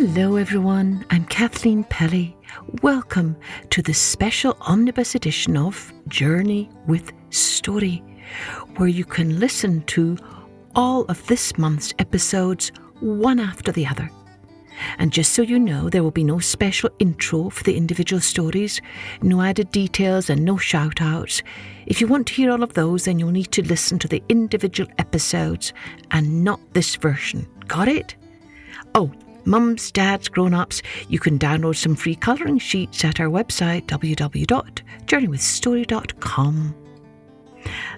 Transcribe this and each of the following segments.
Hello everyone, I'm Kathleen Pelly. Welcome to the special Omnibus edition of Journey with Story, where you can listen to all of this month's episodes one after the other. And just so you know, there will be no special intro for the individual stories, no added details and no shout-outs. If you want to hear all of those, then you'll need to listen to the individual episodes and not this version. Got it? Oh, mums, dads, grown-ups, you can download some free colouring sheets at our website, www.journeywithstory.com.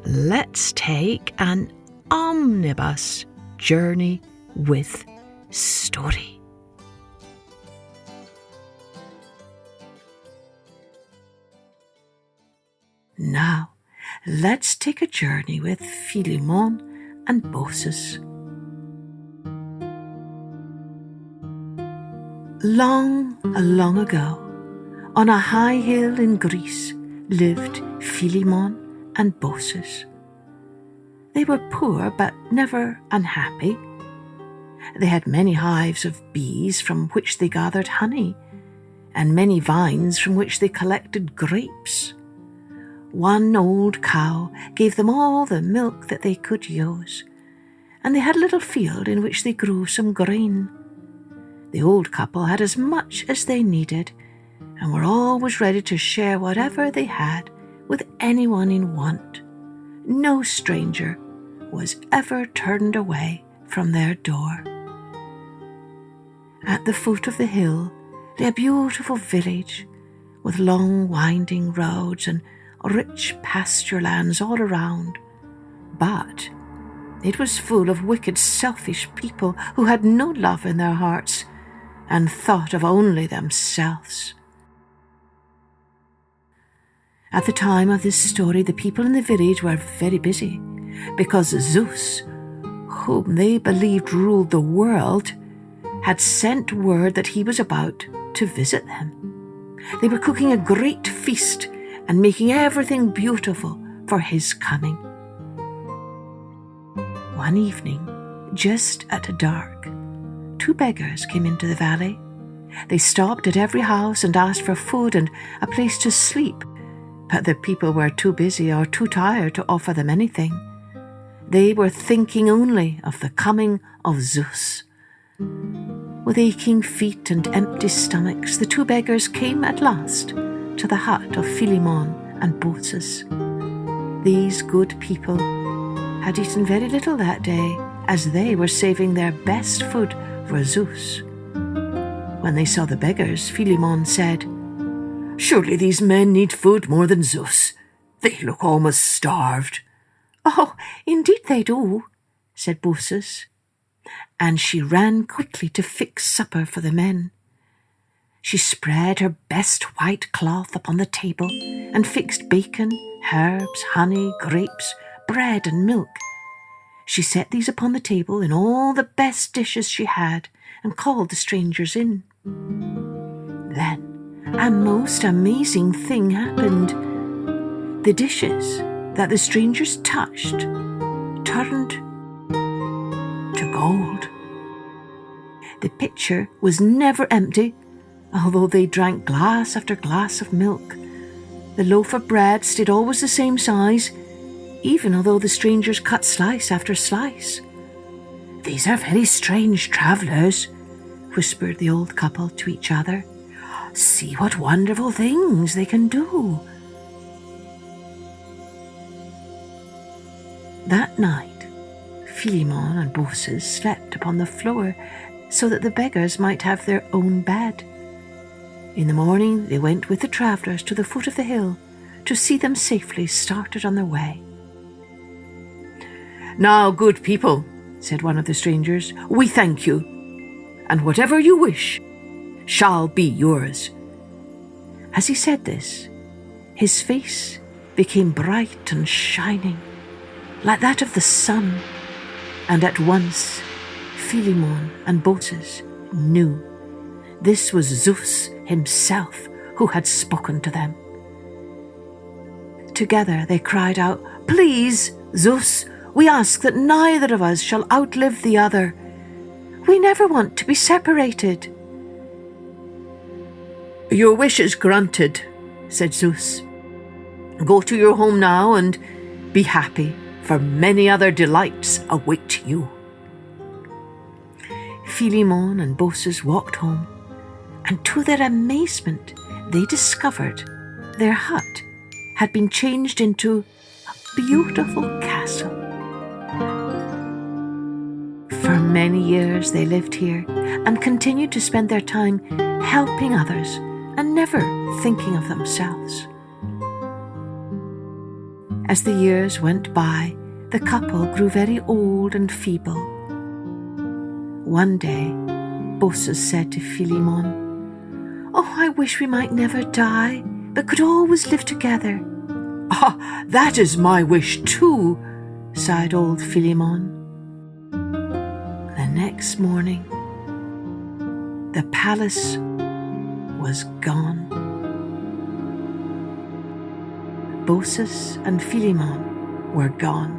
Let's take an omnibus journey with story. Now, let's take a journey with Philemon and Baucis. Long ago, on a high hill in Greece, lived Philemon and Baucis. They were poor but never unhappy. They had many hives of bees from which they gathered honey, and many vines from which they collected grapes. One old cow gave them all the milk that they could use, and they had a little field in which they grew some grain. The old couple had as much as they needed, and were always ready to share whatever they had with anyone in want. No stranger was ever turned away from their door. At the foot of the hill lay a beautiful village with long winding roads and rich pasture lands all around. But it was full of wicked, selfish people who had no love in their hearts and thought of only themselves. At the time of this story, the people in the village were very busy because Zeus, whom they believed ruled the world, had sent word that he was about to visit them. They were cooking a great feast and making everything beautiful for his coming. One evening, just at dark, 2 beggars came into the valley. They stopped at every house and asked for food and a place to sleep, but the people were too busy or too tired to offer them anything. They were thinking only of the coming of Zeus. With aching feet and empty stomachs, the 2 beggars came at last to the hut of Philemon and Baucis. These good people had eaten very little that day, as they were saving their best food for Zeus. When they saw the beggars, Philemon said, "Surely these men need food more than Zeus. They look almost starved." "Oh, indeed they do," said Baucis, and she ran quickly to fix supper for the men. She spread her best white cloth upon the table and fixed bacon, herbs, honey, grapes, bread and milk. She set these upon the table in all the best dishes she had and called the strangers in. Then a most amazing thing happened. The dishes that the strangers touched turned to gold. The pitcher was never empty, although they drank glass after glass of milk. The loaf of bread stayed always the same size, even although the strangers cut slice after slice. "These are very strange travellers," whispered the old couple to each other. "See what wonderful things they can do." That night, Philemon and Baucis slept upon the floor so that the beggars might have their own bed. In the morning, they went with the travellers to the foot of the hill to see them safely started on their way. "Now, good people," said one of the strangers, "we thank you, and whatever you wish shall be yours." As he said this, his face became bright and shining, like that of the sun, and at once Philemon and Baucis knew this was Zeus himself who had spoken to them. Together they cried out, "Please, Zeus, we ask that neither of us shall outlive the other. We never want to be separated. "Your wish is granted," said Zeus. "Go to your home now and be happy, for many other delights await you." Philemon and Baucis walked home, and to their amazement they discovered their hut had been changed into a beautiful castle. For many years they lived here and continued to spend their time helping others and never thinking of themselves. As the years went by, the couple grew very old and feeble. One day, Baucis said to Philemon, "Oh, I wish we might never die, but could always live together." "Ah, that is my wish too," sighed old Philemon. The next morning, the palace was gone. Baucis and Philemon were gone.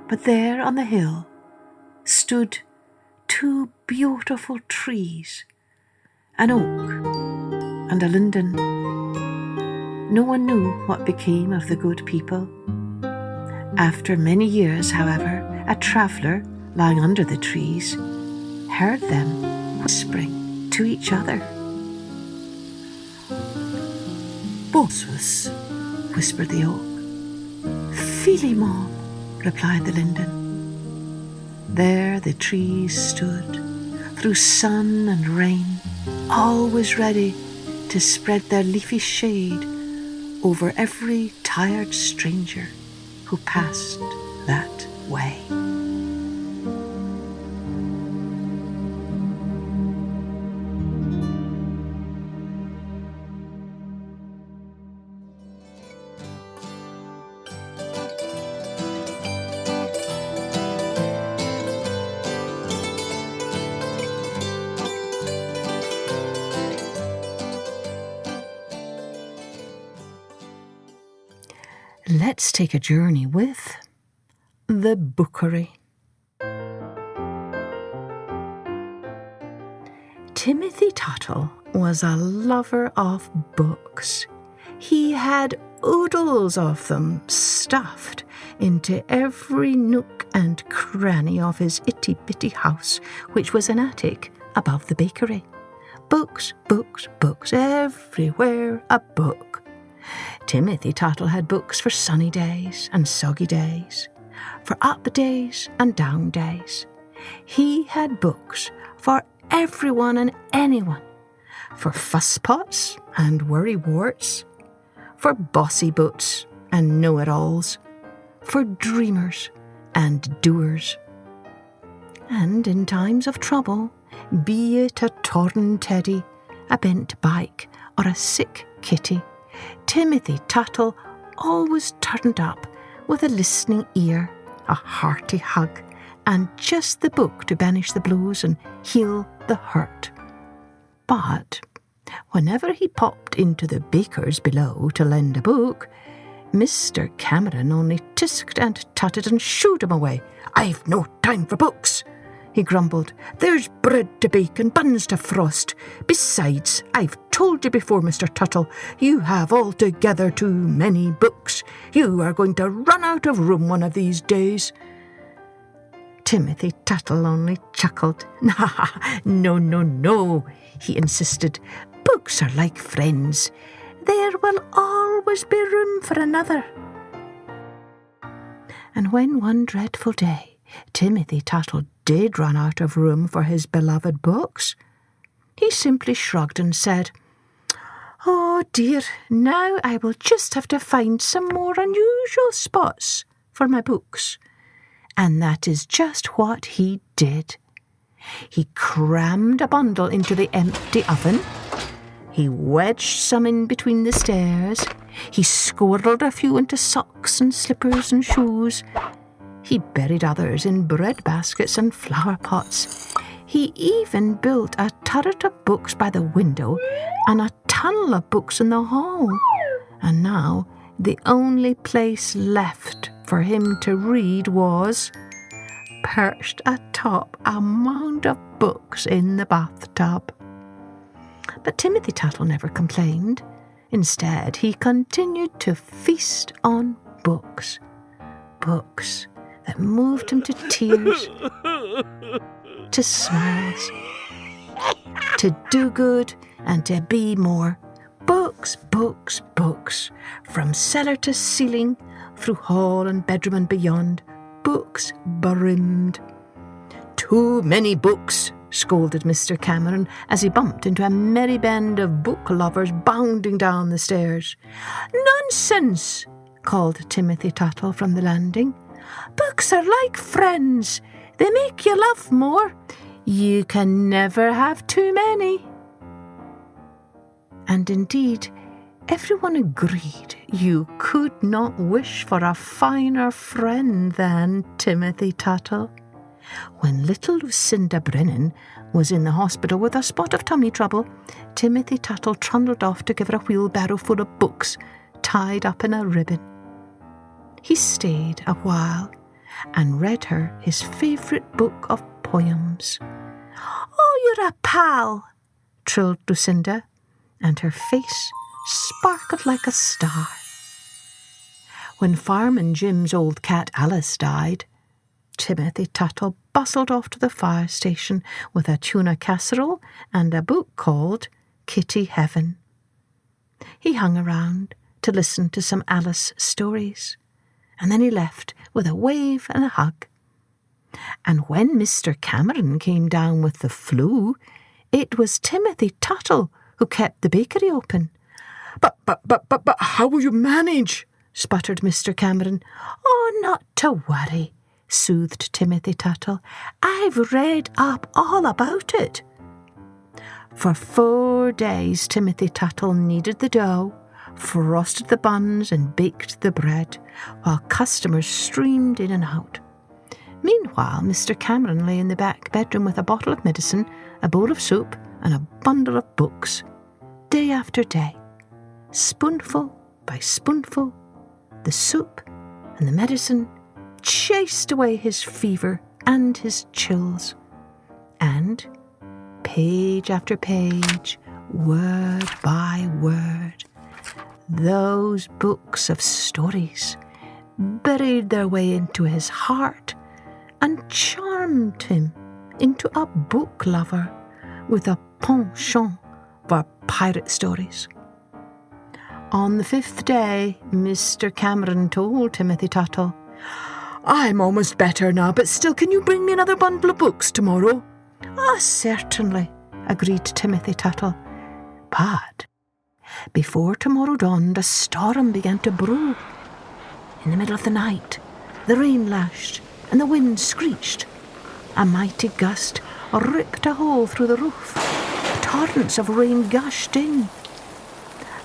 But there on the hill stood two beautiful trees, an oak and a linden. No one knew what became of the good people. After many years, however, a traveller lying under the trees heard them whispering to each other. "Baucis," whispered the oak. "Philemon," replied the linden. There the trees stood, through sun and rain, always ready to spread their leafy shade over every tired stranger who passed that way. Let's take a journey with the Bookery. Timothy Tuttle was a lover of books. He had oodles of them stuffed into every nook and cranny of his itty-bitty house, which was an attic above the bakery. Books, books, books, everywhere a book. Timothy Tuttle had books for sunny days and soggy days, for up days and down days. He had books for everyone and anyone, for fusspots and worrywarts, for bossy boots and know-it-alls, for dreamers and doers. And in times of trouble, be it a torn teddy, a bent bike, or a sick kitty, Timothy Tuttle always turned up with a listening ear, a hearty hug, and just the book to banish the blows and heal the hurt. But whenever he popped into the baker's below to lend a book, Mr. Cameron only tisked and tutted and shooed him away. "I've no time for books," he grumbled. "There's bread to bake and buns to frost. Besides, I've told you before, Mr. Tuttle, you have altogether too many books. You are going to run out of room one of these days." Timothy Tuttle only chuckled. No, no, no, he insisted. "Books are like friends. There will always be room for another." And when one dreadful day Timothy Tuttle did run out of room for his beloved books, he simply shrugged and said, "Oh dear, now I will just have to find some more unusual spots for my books." And that is just what he did. He crammed a bundle into the empty oven. He wedged some in between the stairs. He squirreled a few into socks and slippers and shoes. He buried others in bread baskets and flower pots. He even built a turret of books by the window and a tunnel of books in the hall. And now the only place left for him to read was perched atop a mound of books in the bathtub. But Timothy Tuttle never complained. Instead, he continued to feast on books. Books that moved him to tears, to smiles, to do good and to be more. Books, books, books, from cellar to ceiling, through hall and bedroom and beyond. Books brimmed. "Too many books," scolded Mr. Cameron as he bumped into a merry band of book lovers bounding down the stairs. "Nonsense," called Timothy Tuttle from the landing. "Books are like friends. They make you love more. You can never have too many." And indeed, everyone agreed you could not wish for a finer friend than Timothy Tuttle. When little Lucinda Brennan was in the hospital with a spot of tummy trouble, Timothy Tuttle trundled off to give her a wheelbarrow full of books tied up in a ribbon. He stayed a while and read her his favourite book of poems. "Oh, you're a pal," trilled Lucinda, and her face sparkled like a star. When Fireman Jim's old cat Alice died, Timothy Tuttle bustled off to the fire station with a tuna casserole and a book called Kitty Heaven. He hung around to listen to some Alice stories, and then he left with a wave and a hug. And when Mr. Cameron came down with the flu, it was Timothy Tuttle who kept the bakery open. But how will you manage?" sputtered Mr. Cameron. "Oh, not to worry," soothed Timothy Tuttle. "I've read up all about it." For 4 days Timothy Tuttle kneaded the dough, frosted the buns and baked the bread, while customers streamed in and out. Meanwhile, Mr. Cameron lay in the back bedroom with a bottle of medicine, a bowl of soup, and a bundle of books. Day after day, spoonful by spoonful, the soup and the medicine chased away his fever and his chills. And page after page, word by word, those books of stories buried their way into his heart and charmed him into a book lover with a penchant for pirate stories. On the 5th day, Mr. Cameron told Timothy Tuttle, "I'm almost better now, but still, can you bring me another bundle of books tomorrow?" "Ah, certainly," agreed Timothy Tuttle. But before tomorrow dawned, a storm began to brew. In the middle of the night, the rain lashed and the wind screeched. A mighty gust ripped a hole through the roof. Torrents of rain gushed in.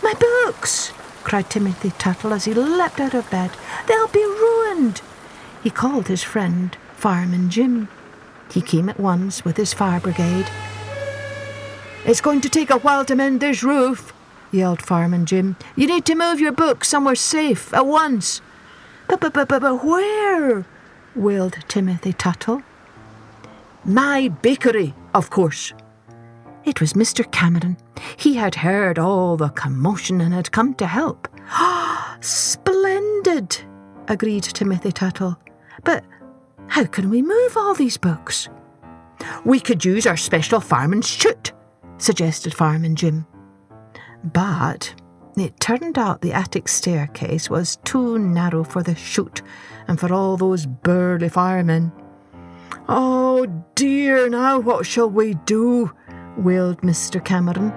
"My books!" cried Timothy Tuttle as he leapt out of bed. "They'll be ruined!" He called his friend, Fireman Jim. He came at once with his fire brigade. "It's going to take a while to mend this roof," yelled Fireman Jim. "You need to move your books somewhere safe at once." But where?" wailed Timothy Tuttle. "My bakery, of course." It was Mr. Cameron. He had heard all the commotion and had come to help. "Splendid," agreed Timothy Tuttle. "But how can we move all these books?" "We could use our special fireman's chute," suggested Fireman Jim. But it turned out the attic staircase was too narrow for the chute and for all those burly firemen. "Oh dear, now what shall we do?" wailed Mr. Cameron.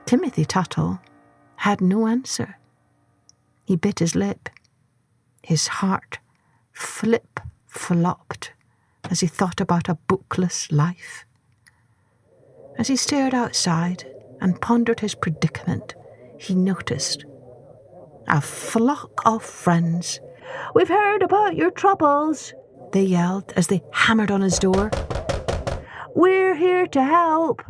Timothy Tuttle had no answer. He bit his lip. His heart flip-flopped as he thought about a bookless life. As he stared outside and pondered his predicament, he noticed a flock of friends. "We've heard about your troubles," they yelled as they hammered on his door. "We're here to help."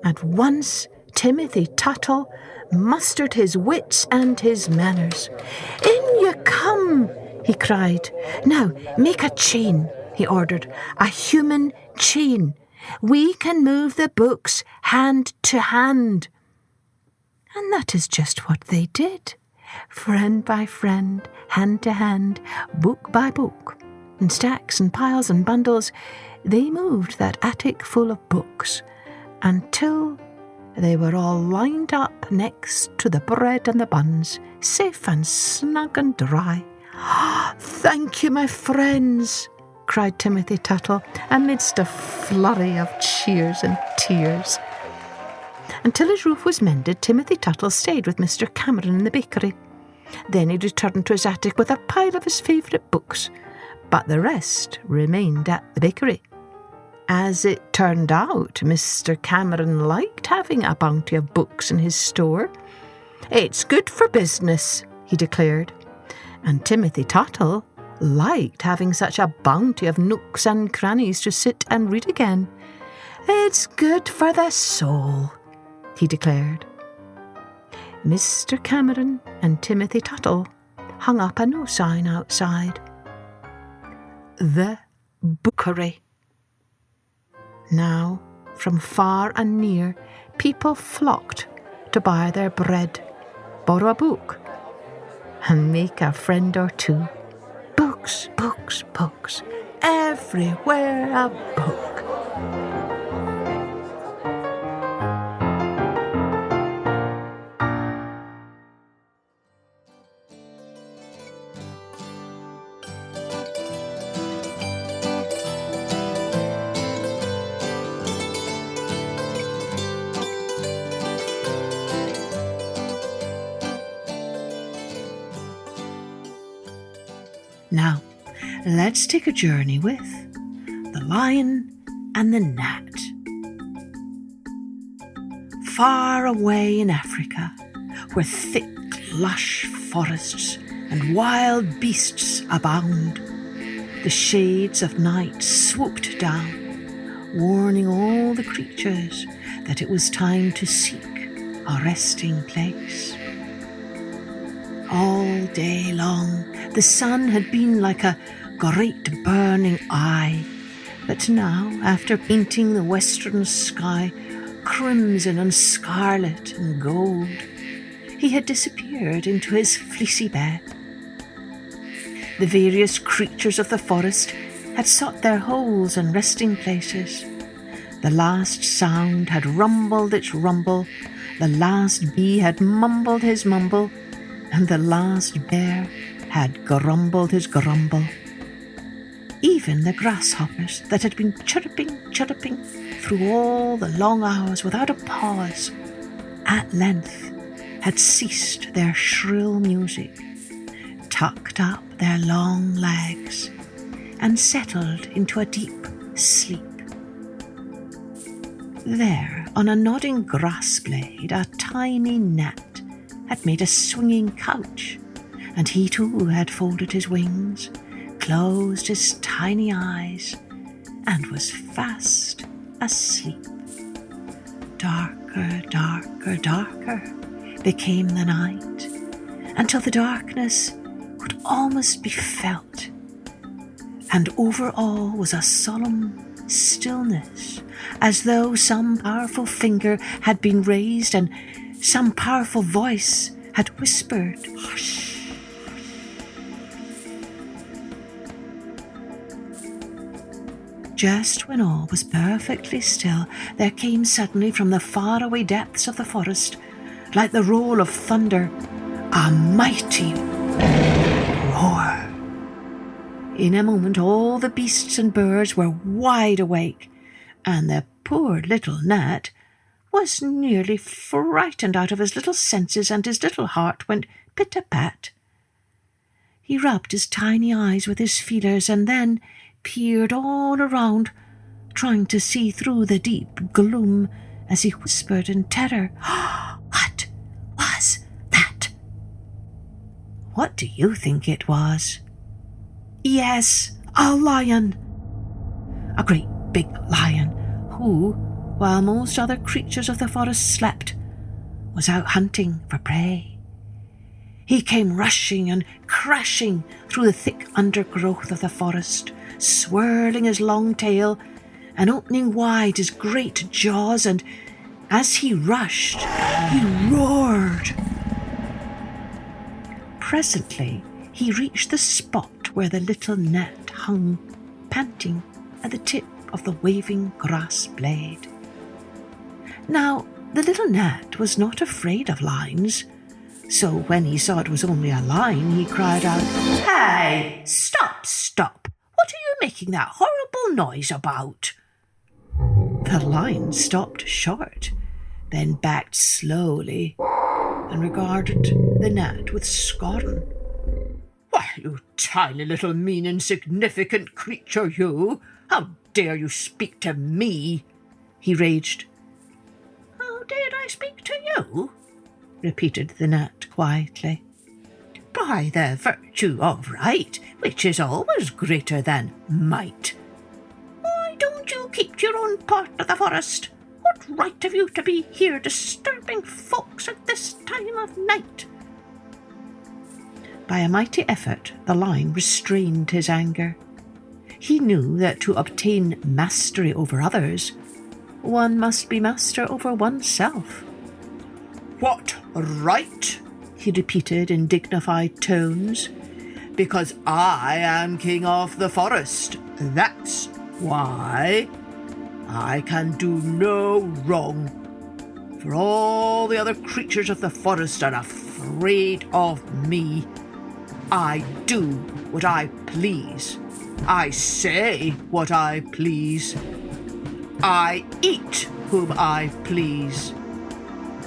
At once, Timothy Tuttle mustered his wits and his manners. "In you come," he cried. "Now, make a chain," he ordered. "A human chain. We can move the books hand to hand." And that is just what they did. Friend by friend, hand to hand, book by book, in stacks and piles and bundles, they moved that attic full of books until they were all lined up next to the bread and the buns, safe and snug and dry. "Thank you, my friends," cried Timothy Tuttle, amidst a flurry of cheers and tears. Until his roof was mended, Timothy Tuttle stayed with Mr. Cameron in the bakery. Then he returned to his attic with a pile of his favourite books, but the rest remained at the bakery. As it turned out, Mr. Cameron liked having a bounty of books in his store. "It's good for business," he declared. And Timothy Tuttle liked having such a bounty of nooks and crannies to sit and read again. "It's good for the soul," he declared. Mr. Cameron and Timothy Tuttle hung up a new sign outside. The Bookery. Now, from far and near, people flocked to buy their bread, borrow a book, and make a friend or two. Books, books, books, everywhere a book. Now, let's take a journey with the Lion and the Gnat. Far away in Africa, where thick, lush forests and wild beasts abound, the shades of night swooped down, warning all the creatures that it was time to seek a resting place. All day long, the sun had been like a great burning eye, but now, after painting the western sky crimson and scarlet and gold, he had disappeared into his fleecy bed. The various creatures of the forest had sought their holes and resting places. The last sound had rumbled its rumble, the last bee had mumbled his mumble, and the last bear had grumbled his grumble. Even the grasshoppers that had been chirruping through all the long hours without a pause, at length had ceased their shrill music, tucked up their long legs, and settled into a deep sleep. There, on a nodding grass blade, a tiny gnat had made a swinging couch, and he too had folded his wings, closed his tiny eyes, and was fast asleep. Darker, darker, darker became the night, until the darkness could almost be felt, and over all was a solemn stillness, as though some powerful finger had been raised and some powerful voice had whispered, "Hush." Just when all was perfectly still, there came suddenly from the faraway depths of the forest, like the roll of thunder, a mighty roar. In a moment all the beasts and birds were wide awake, and the poor little gnat was nearly frightened out of his little senses, and his little heart went pit-a-pat. He rubbed his tiny eyes with his feelers and then peered all around, trying to see through the deep gloom as he whispered in terror, "What was that?" What do you think it was? Yes, a lion. A great big lion who, while most other creatures of the forest slept, was out hunting for prey. He came rushing and crashing through the thick undergrowth of the forest, swirling his long tail and opening wide his great jaws, and as he rushed, he roared. Presently, he reached the spot where the little gnat hung, panting at the tip of the waving grass blade. Now, the little gnat was not afraid of lines, so when he saw it was only a line, he cried out, "Hey, stop, stop! What are you making that horrible noise about?" The line stopped short, then backed slowly and regarded the gnat with scorn. "Why, you tiny little mean insignificant creature, you! How dare you speak to me?" he raged. "How dared I speak to you?" repeated the gnat quietly. "By the virtue of right, which is always greater than might. Why don't you keep to your own part of the forest? What right have you to be here disturbing folks at this time of night?" By a mighty effort, the lion restrained his anger. He knew that to obtain mastery over others, one must be master over oneself. "What right?" he repeated in dignified tones. "Because I am king of the forest. That's why. I can do no wrong, for all the other creatures of the forest are afraid of me. I do what I please. I say what I please. I eat whom I please.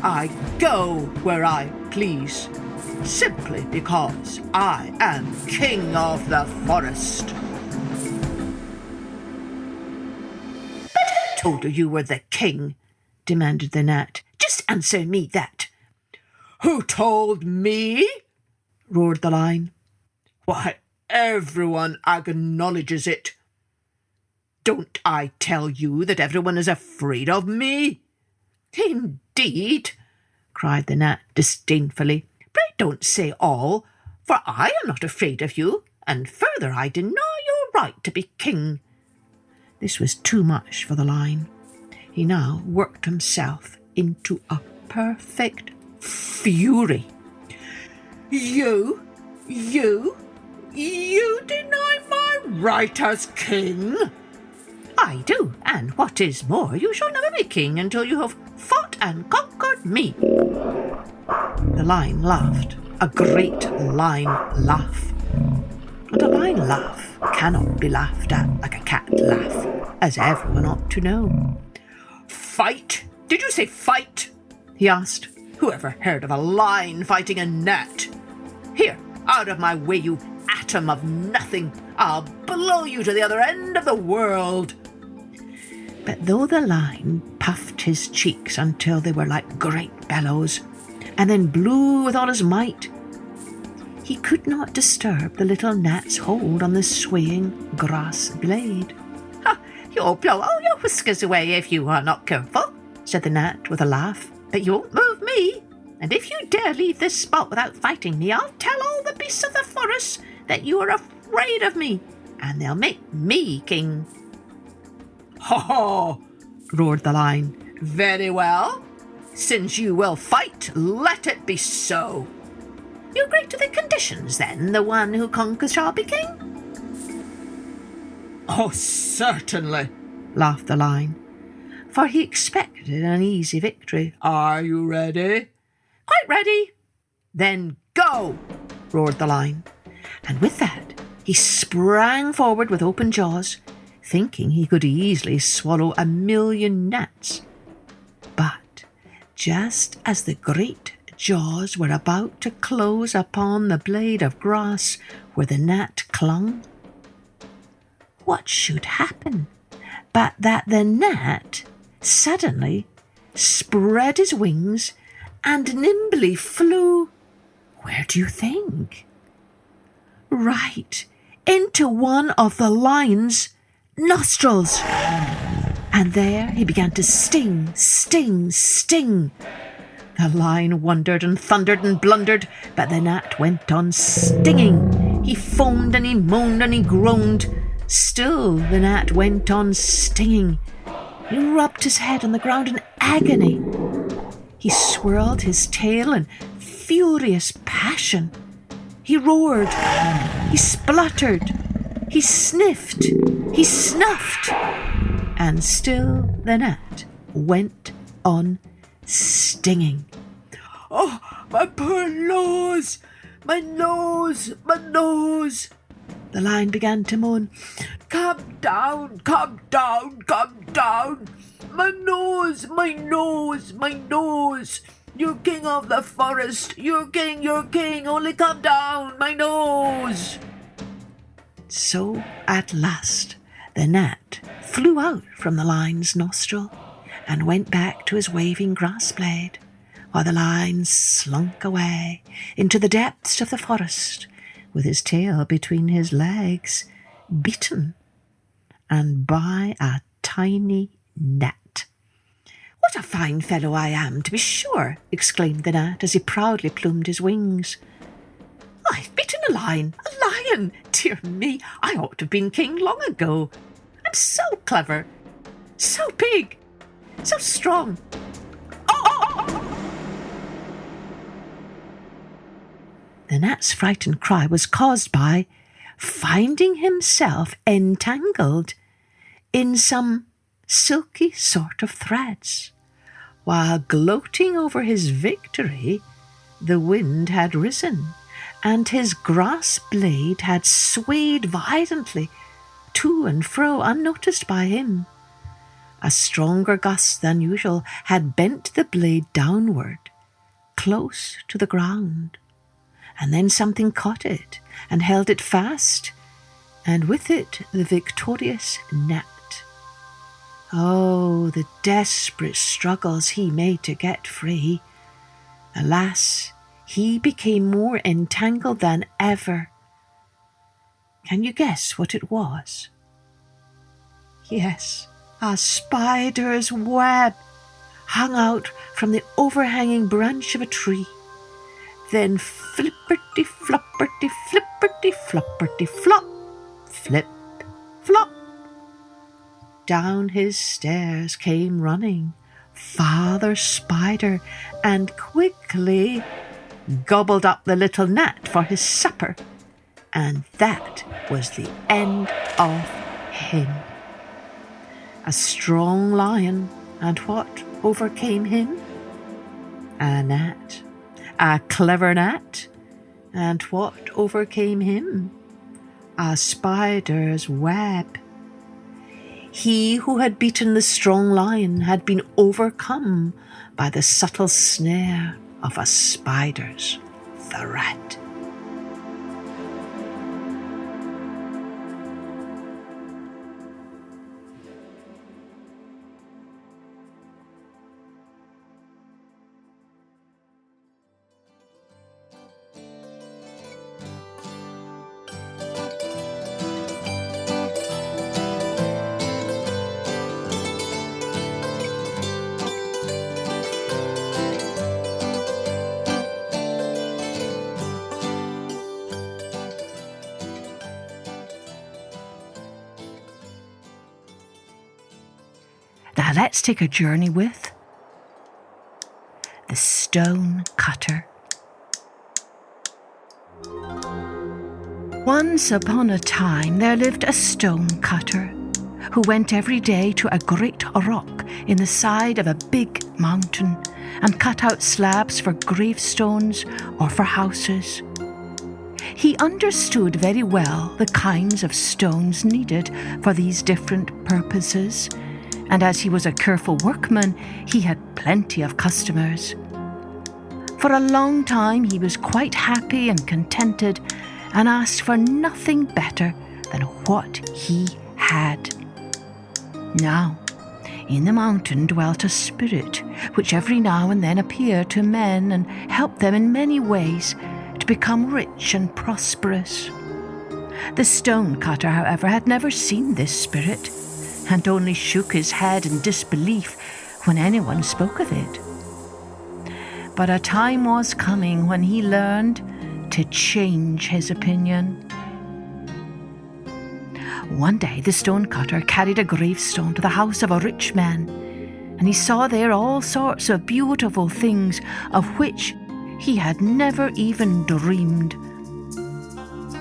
I go where I please, simply because I am king of the forest." "But who told you were the king?" demanded the gnat. "Just answer me that." "Who told me?" roared the lion. "Why, everyone acknowledges it. Don't I tell you that everyone is afraid of me?" "Indeed," cried the gnat disdainfully. "Pray don't say all, for I am not afraid of you, and further I deny your right to be king." This was too much for the lion. He now worked himself into a perfect fury. You deny my right as king?" "I do, and what is more, you shall never be king until you have fought and conquered me." The lion laughed, a great lion laugh. And a lion laugh cannot be laughed at like a cat laugh, as everyone ought to know. "Fight? Did you say fight?" he asked. "Whoever heard of a lion fighting a gnat? Here, out of my way, you atom of nothing. I'll blow you to the other end of the world." But though the lion puffed his cheeks until they were like great bellows, and then blew with all his might, he could not disturb the little gnat's hold on the swaying grass blade. "You'll blow all your whiskers away if you are not careful," said the gnat with a laugh. "But you won't move me, and if you dare leave this spot without fighting me, I'll tell all the beasts of the forest that you are afraid of me, and they'll make me king." "Ho ho!" roared the lion. "Very well. Since you will fight, let it be so. You agree to the conditions, then? The one who conquers shall be king?" "Oh, certainly," laughed the lion, for he expected an easy victory. "Are you ready?" "Quite ready." "Then go!" roared the lion. And with that, he sprang forward with open jaws, thinking he could easily swallow 1,000,000 gnats. But just as the great jaws were about to close upon the blade of grass where the gnat clung, what should happen but that the gnat suddenly spread his wings and nimbly flew, where do you think? Right into one of the lion's nostrils. And there he began to sting, sting, sting. The lion wondered and thundered and blundered, but the gnat went on stinging. He foamed and he moaned and he groaned. Still the gnat went on stinging. He rubbed his head on the ground in agony. He swirled his tail in furious passion. He roared. He spluttered. He sniffed. He snuffed. And still the gnat went on stinging. "Oh, my poor nose! My nose! My nose!" The lion began to moan. "Come down, come down, come down! My nose, my nose, my nose! You're king of the forest! You're king, only come down, my nose!" So at last the gnat flew out from the lion's nostril and went back to his waving grass blade, while the lion slunk away into the depths of the forest with his tail between his legs, beaten, and by a tiny gnat. "What a fine fellow I am, to be sure!" exclaimed the gnat as he proudly plumed his wings. "I've beaten a lion! A lion! Dear me, I ought to have been king long ago. I'm so clever, so big, so strong. Oh!" The gnat's frightened cry was caused by finding himself entangled in some silky sort of threads. While gloating over his victory, the wind had risen, and his grass blade had swayed violently to and fro unnoticed by him. A stronger gust than usual had bent the blade downward, close to the ground, and then something caught it and held it fast, and with it the victorious gnat. Oh, the desperate struggles he made to get free. Alas, he became more entangled than ever. Can you guess what it was? Yes, a spider's web hung out from the overhanging branch of a tree. Then flipperty flopperty flipperty flopperty flop, flip flop. Down his stairs came running Father Spider and quickly gobbled up the little gnat for his supper. And that was the end of him. A strong lion, and what overcame him? A gnat. A clever gnat, and what overcame him? A spider's web. He who had beaten the strong lion had been overcome by the subtle snare of a spider's threat. Now let's take a journey with the stone cutter. Once upon a time there lived a stone cutter who went every day to a great rock in the side of a big mountain and cut out slabs for gravestones or for houses. He understood very well the kinds of stones needed for these different purposes, and as he was a careful workman, he had plenty of customers. For a long time he was quite happy and contented and asked for nothing better than what he had. Now, in the mountain dwelt a spirit which every now and then appeared to men and helped them in many ways to become rich and prosperous. The stone cutter, however, had never seen this spirit, and only shook his head in disbelief when anyone spoke of it. But a time was coming when he learned to change his opinion. One day the stonecutter carried a gravestone to the house of a rich man, and he saw there all sorts of beautiful things of which he had never even dreamed.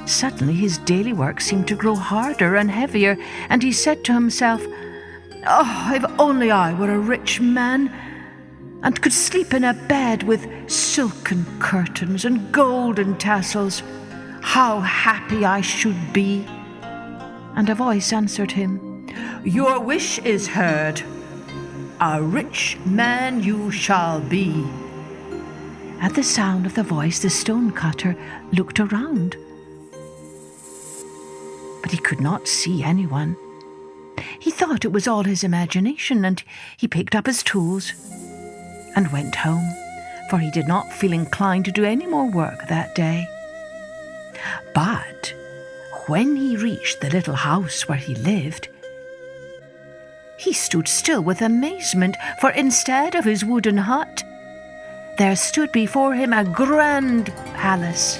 Suddenly his daily work seemed to grow harder and heavier, and he said to himself, "Oh, if only I were a rich man, and could sleep in a bed with silken curtains and golden tassels, how happy I should be." And a voice answered him, "Your wish is heard. A rich man you shall be." At the sound of the voice, the stonecutter looked around, but he could not see anyone. He thought it was all his imagination, and he picked up his tools and went home, for he did not feel inclined to do any more work that day. But when he reached the little house where he lived, he stood still with amazement, for instead of his wooden hut, there stood before him a grand palace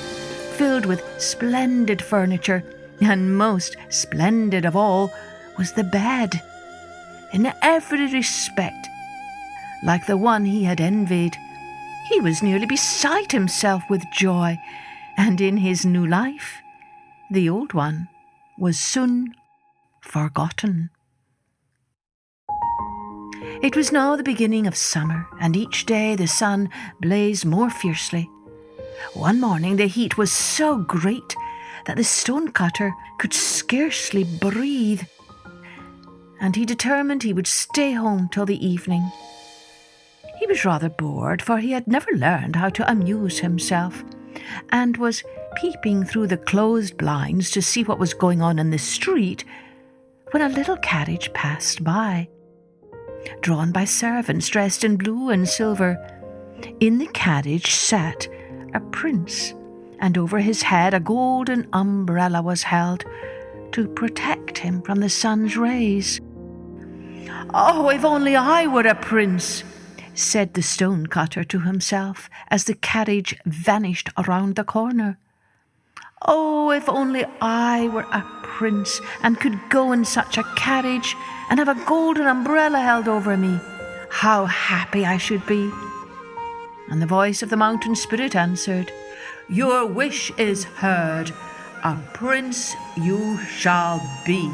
filled with splendid furniture, and most splendid of all was the bed, in every respect like the one he had envied. He was nearly beside himself with joy, and in his new life the old one was soon forgotten. It was now the beginning of summer, and each day the sun blazed more fiercely. One morning the heat was so great that the stonecutter could scarcely breathe, and he determined he would stay home till the evening. He was rather bored, for he had never learned how to amuse himself, and was peeping through the closed blinds to see what was going on in the street, when a little carriage passed by, drawn by servants dressed in blue and silver. In the carriage sat a prince, and over his head a golden umbrella was held to protect him from the sun's rays. "Oh, if only I were a prince," said the stonecutter to himself as the carriage vanished around the corner. "Oh, if only I were a prince and could go in such a carriage and have a golden umbrella held over me, how happy I should be." And the voice of the mountain spirit answered, "Your wish is heard. A prince you shall be."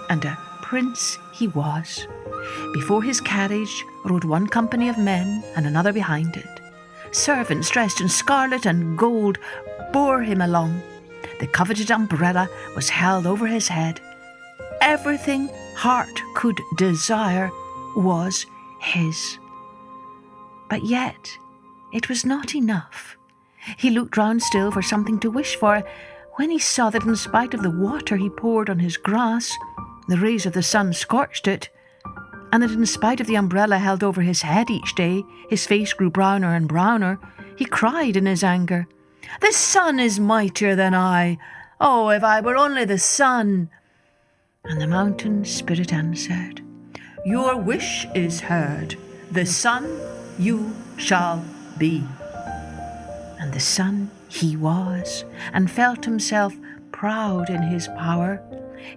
And a prince he was. Before his carriage rode one company of men and another behind it. Servants dressed in scarlet and gold bore him along. The coveted umbrella was held over his head. Everything heart could desire was his. But yet it was not enough. He looked round still for something to wish for, when he saw that in spite of the water he poured on his grass, the rays of the sun scorched it, and that in spite of the umbrella held over his head each day, his face grew browner and browner, he cried in his anger, "The sun is mightier than I. Oh, if I were only the sun!" And the mountain spirit answered, "Your wish is heard. The sun you shall be." And the sun he was, and felt himself proud in his power.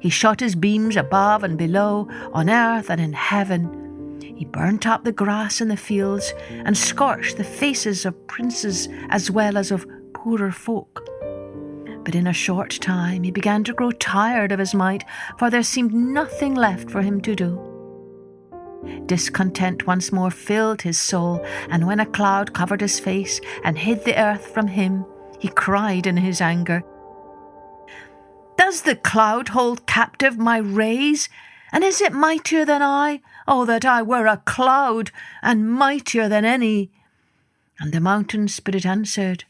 He shot his beams above and below, on earth and in heaven. He burnt up the grass in the fields, and scorched the faces of princes as well as of poorer folk. But in a short time he began to grow tired of his might, for there seemed nothing left for him to do. Discontent once more filled his soul, and when a cloud covered his face and hid the earth from him, he cried in his anger, "Does the cloud hold captive my rays? And is it mightier than I? Oh, that I were a cloud, and mightier than any!" And the mountain spirit answered,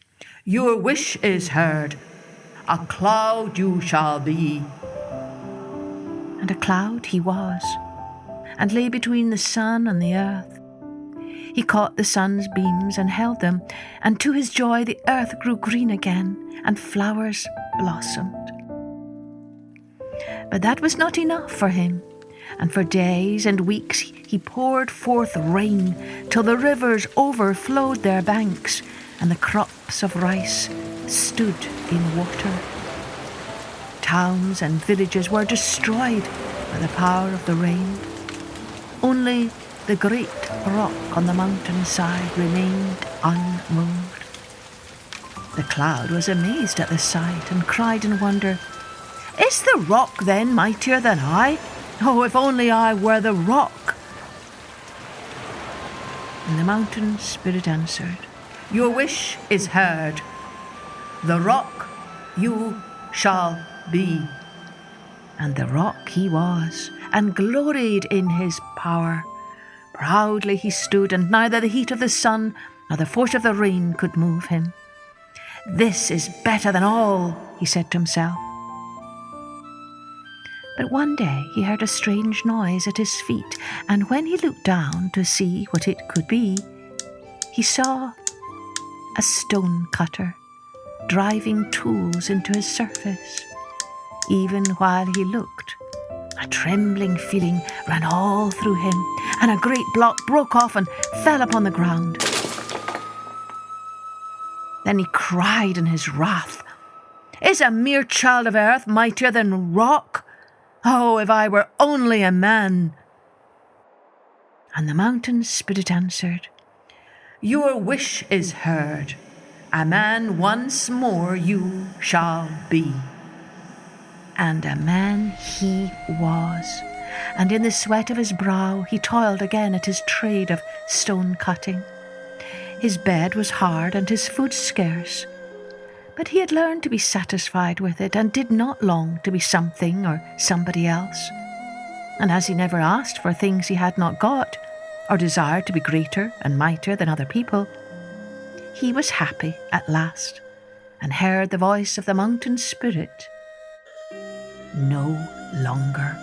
"Your wish is heard. A cloud you shall be." And a cloud he was, and lay between the sun and the earth. He caught the sun's beams and held them, and to his joy the earth grew green again, and flowers blossomed. But that was not enough for him, and for days and weeks he poured forth rain till the rivers overflowed their banks, and the crops of rice stood in water. towns and villages were destroyed by the power of the rain. Only the great rock on the mountainside remained unmoved. The cloud was amazed at the sight and cried in wonder, "Is the rock then mightier than I? Oh, if only I were the rock!" And the mountain spirit answered, "Your wish is heard. The rock you shall be." And the rock he was, and gloried in his power. Proudly he stood, and neither the heat of the sun nor the force of the rain could move him. "This is better than all," he said to himself. But one day he heard a strange noise at his feet, and when he looked down to see what it could be, he saw a stone cutter driving tools into his surface. Even while he looked, a trembling feeling ran all through him, and a great block broke off and fell upon the ground. Then he cried in his wrath, "Is a mere child of earth mightier than rock? Oh, if I were only a man!" And the mountain spirit answered, "Your wish is heard. A man once more you shall be." And a man he was, and in the sweat of his brow he toiled again at his trade of stone cutting. His bed was hard and his food scarce, but he had learned to be satisfied with it and did not long to be something or somebody else. And as he never asked for things he had not got, or desired to be greater and mightier than other people, he was happy at last, and heard the voice of the mountain spirit no longer.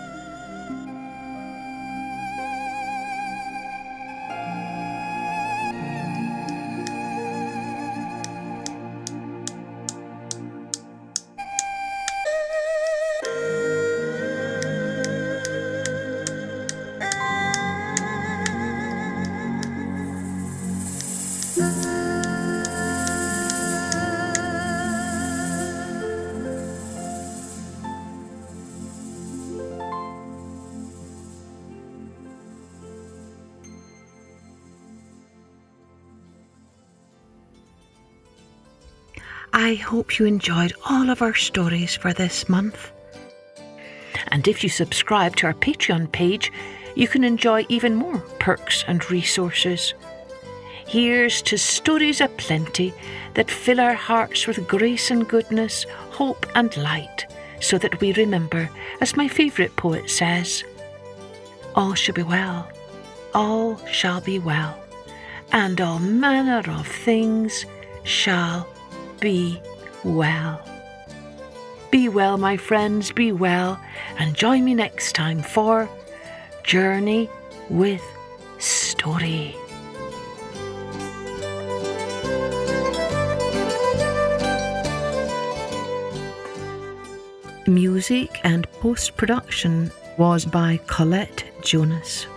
I hope you enjoyed all of our stories for this month. And if you subscribe to our Patreon page, you can enjoy even more perks and resources. Here's to stories aplenty that fill our hearts with grace and goodness, hope and light, so that we remember, as my favourite poet says, "All shall be well, all shall be well, and all manner of things shall be well." Be well, my friends, be well, and join me next time for Journey with Story. Music and post-production was by Colette Jonas.